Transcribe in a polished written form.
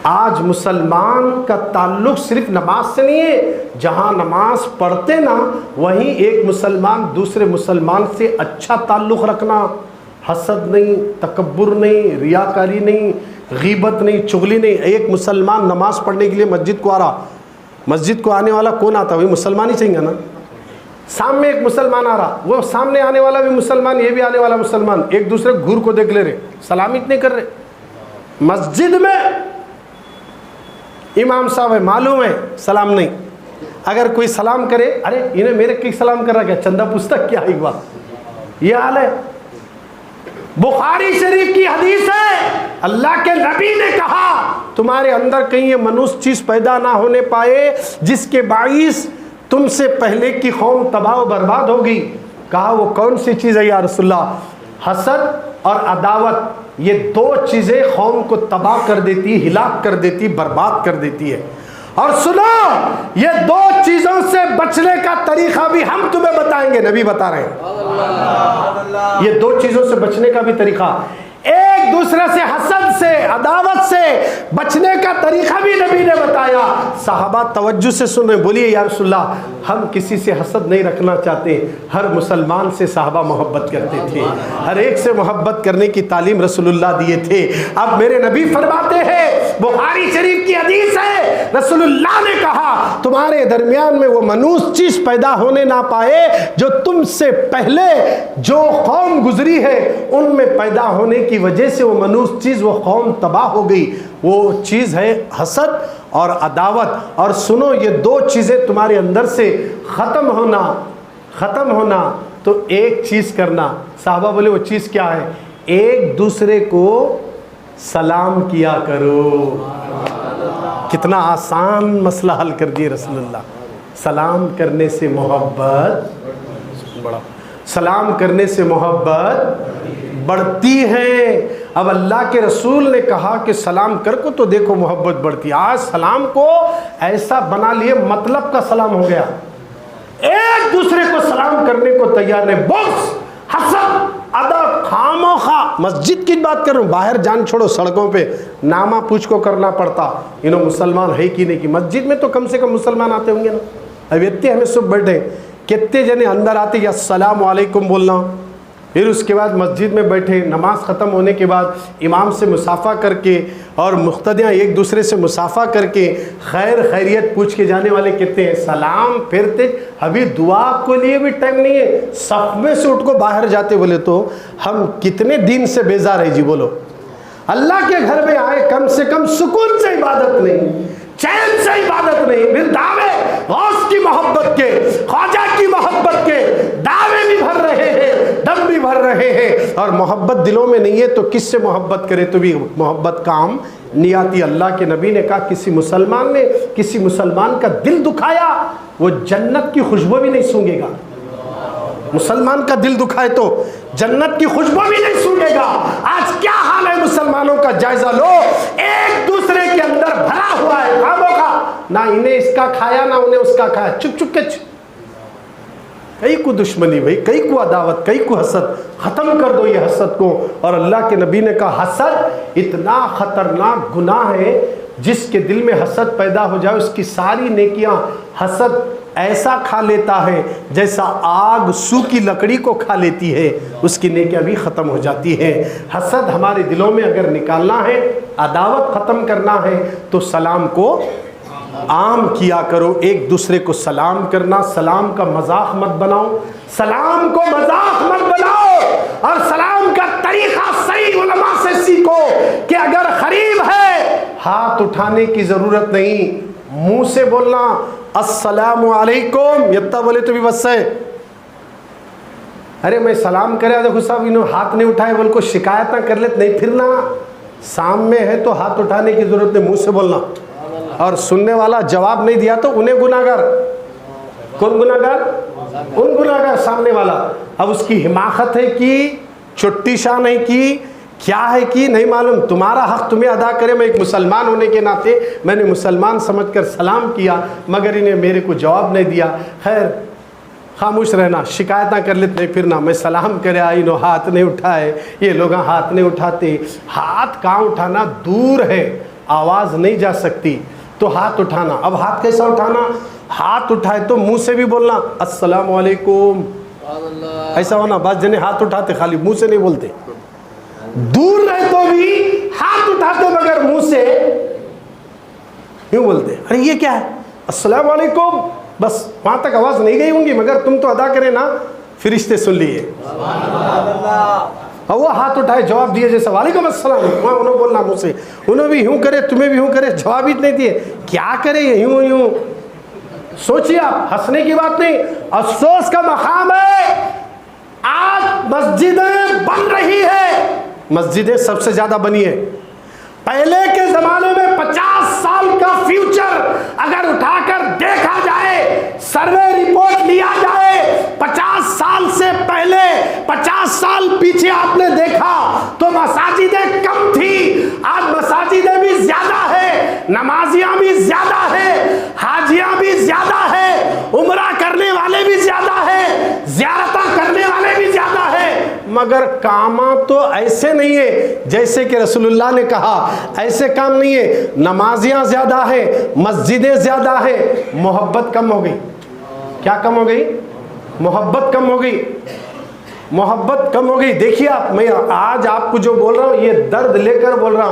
आज मुसलमान का ताल्लुक़ सिर्फ नमाज से नहीं है, जहाँ नमाज पढ़ते ना वहीं एक मुसलमान दूसरे मुसलमान से अच्छा ताल्लुक़ रखना, हसद नहीं, तकब्बुर नहीं, रियाकारी नहीं, गीबत नहीं, चुगली नहीं। एक मुसलमान नमाज पढ़ने के लिए मस्जिद को आ रहा, मस्जिद को आने वाला कौन आता? वही मुसलमान ही चाहिए ना। सामने एक मुसलमान आ रहा, वो सामने आने वाला भी मुसलमान, ये भी आने वाला मुसलमान, एक दूसरे घूर को देख ले रहे, सलामी नहीं कर रहे। मस्जिद में इमाम साहब है, मालूम है सलाम नहीं, अगर कोई सलाम करे, अरे इन्हें मेरे की सलाम कर रहा, क्या चंदा पुस्तक क्या एक बात, ये हाल है। बुखारी शरीफ की हदीस है, अल्लाह के नबी ने कहा तुम्हारे अंदर कहीं ये मनुष्य चीज पैदा ना होने पाए जिसके बाइस तुमसे पहले की कौम तबाह व बर्बाद होगी। कहा वो कौन सी चीज़ है या रसूलल्लाह? हसद और अदावत, ये दो चीज़ें कौम को तबाह कर देती, हिलाक कर देती, बर्बाद कर देती है। और सुनो, ये दो चीज़ों से बचने का तरीका भी हम तुम्हें बताएंगे, नबी बता रहे हैं। ये दो चीज़ों से बचने का भी तरीका, एक दूसरे से हसद से अदावत से बचने का तरीका भी नबी ने बताया। साहबा तवज्जो से सुन रहे, बोलिए या रसूलल्लाह, हम किसी से हसद नहीं रखना चाहते, हर मुसलमान से साहबा मोहब्बत करते थे, हर एक से मोहब्बत करने की तालीम रसूलुल्लाह दिए थे। अब मेरे नबी फरमाते हैं, बुखारी शरीफ की हदीस है, रसूलुल्लाह ने कहा तुम्हारे दरमियान में वो मनुष्य चीज पैदा होने ना पाए जो तुमसे पहले जो कौम गुजरी है उनमें पैदा होने की वजह से वो मनुष्य चीज, वो कौम तबाह हो गई। वो चीज है हसद और अदावत। और सुनो, ये दो चीजें तुम्हारे अंदर से खत्म होना तो एक चीज करना। साहबा बोले वो चीज क्या है? एक दूसरे को सलाम किया करो। कितना आसान मसला हल कर दिए रसूलुल्लाह। सलाम करने से मोहब्बत बड़ा, सलाम करने से मोहब्बत बढ़ती है। अब अल्लाह के रसूल ने कहा कि सलाम कर को, तो देखो मोहब्बत बढ़ती है। आज सलाम को ऐसा बना लिए मतलब का सलाम हो गया, एक दूसरे को सलाम करने को तैयार नहीं। बुग़्ज़, हसद, अदब, खामोखा, मस्जिद की बात कर रहा हूँ, बाहर जान छोड़ो, सड़कों पे नामा पूछ को करना पड़ता, इन्हों मुसलमान है कि नहीं कि। मस्जिद में तो कम से कम मुसलमान आते होंगे ना। अब इतने हमें सब बैठे, कितने जने अंदर आते कि अस्सलाम वालेकुम बोलना, फिर उसके बाद मस्जिद में बैठे, नमाज ख़त्म होने के बाद इमाम से मुसाफ़ा करके और मुख्तदियाँ एक दूसरे से मुसाफ़ा करके खैर खैरियत पूछ के जाने वाले कितने हैं। सलाम फिरते, अभी दुआ को लिए भी टाइम नहीं है, सफ़ में से उठ को बाहर जाते। बोले तो हम कितने दिन से बेजार है जी। बोलो, अल्लाह के घर में आए, कम से कम सुकून से इबादत नहीं, चैन से इबादत नहीं, फिर दावे गौस की मोहब्बत के, ख्वाजा की मोहब्बत के दावे भी भर रहे हैं, दम भी भर रहे हैं, और मोहब्बत दिलों में नहीं है तो किससे मोहब्बत करे तो भी मोहब्बत काम नहीं आती। अल्लाह के नबी ने कहा किसी मुसलमान ने किसी मुसलमान का दिल दुखाया, वो जन्नत की खुशबू भी नहीं सूंघेगा। मुसलमान का दिल दुखाए तो जन्नत की खुशबू भी नहीं सूंघेगा। आज क्या हाल है मुसलमानों का, जायजा लो। एक दूसरे के अंदर भरा हुआ है खामों का, ना इन्हें इसका खाया ना उन्हें उसका खाया, चुप चुप के कई को दुश्मनी भाई, कई को अदावत, कई को हसद। खत्म कर दो ये हसद को। और अल्लाह के नबी ने कहा हसद इतना खतरनाक गुनाह है, जिसके दिल में हसद पैदा हो जाए उसकी सारी नेकियां हसद ऐसा खा लेता है जैसा आग सूखी लकड़ी को खा लेती है, उसकी नेकियां भी ख़त्म हो जाती है। हसद हमारे दिलों में अगर निकालना है, अदावत ख़त्म करना है, तो सलाम को आम किया करो। एक दूसरे को सलाम करना, सलाम का मजाक मत बनाओ, सलाम को मजाक मत बनाओ। और सलाम का तरीका सही उलमा से सीखो कि अगर गरीब है हाथ उठाने की ज़रूरत नहीं, मुंह से बोलना अस्सलामु अलैकुम, यत्ता बोले तो भी बस है। अरे मैं सलाम करे, देखो साहब इन्होंने हाथ नहीं उठाए, बोल को शिकायत ना कर लेते, नहीं फिरना। सामने है तो हाथ उठाने की जरूरत नहीं, मुंह से बोलना। और सुनने वाला जवाब नहीं दिया तो उन्हें गुनाहगार, कौन गुनाहगार? उन गुनाहगार सामने वाला। अब उसकी हिमाकत है कि छुट्टी शाह नहीं की, क्या है कि नहीं मालूम, तुम्हारा हक तुम्हें अदा करे। मैं एक मुसलमान होने के नाते मैंने मुसलमान समझकर सलाम किया, मगर इन्हें मेरे को जवाब नहीं दिया। खैर खामोश रहना, शिकायत ना कर लेते, फिर ना मैं सलाम करे आई नो हाथ नहीं उठाए, ये लोग हाथ नहीं उठाते। हाथ कहाँ उठाना दूर है, आवाज़ नहीं जा सकती तो हाथ उठाना। अब हाथ कैसा उठाना? हाथ उठाए तो मुंह से भी बोलना अस्सलाम वालेकुम, ऐसा होना। बस जने हाथ उठाते खाली मुंह से नहीं बोलते, दूर रहे तो भी हाथ उठाते मगर मुंह से यूं बोलते। अरे ये क्या है? अस्सलाम वालेकुम, बस वहां तक आवाज नहीं गई होंगी मगर तुम तो अदा करें ना, फरिश्ते सुन लिए। और वो हाथ उठाए जवाब दिए जैसे वालेकुम अस्सलाम, वहाँ उन्होंने बोलना मुँह से, उन्होंने भी यूं करे तुम्हें भी यूं करे, जवाब ही नहीं दिए। क्या करे ये यूं यूं? सोचिए आप, हंसने की बात नहीं, अफसोस का मकाम है। आज मस्जिदें बन रही है, मस्जिदें सबसे ज्यादा बनी है। पहले के जमाने में 50 साल का फ्यूचर अगर उठाकर देखा जाए, सर्वे रिपोर्ट लिया जाए, 50 साल से पहले 50 साल पीछे आपने देखा तो मसाजिदें कम थी, आज मसाजिदें भी ज्यादा है, नमाजियां भी ज्यादा है, हाजियां भी ज्यादा है, उम्रा करने वाले भी ज्यादा है, ज़ियारत करने वाले भी ज्यादा है, मगर कामा तो ऐसे नहीं है जैसे कि रसूलुल्लाह ने कहा, ऐसे काम नहीं है। नमाजियां ज्यादा है, मस्जिदें ज्यादा है, मोहब्बत कम हो गई। क्या कम हो गई? मोहब्बत कम हो गई, मोहब्बत कम हो गई। देखिए आप, मैं आज आपको जो बोल रहा हूं ये दर्द लेकर बोल रहा हूं।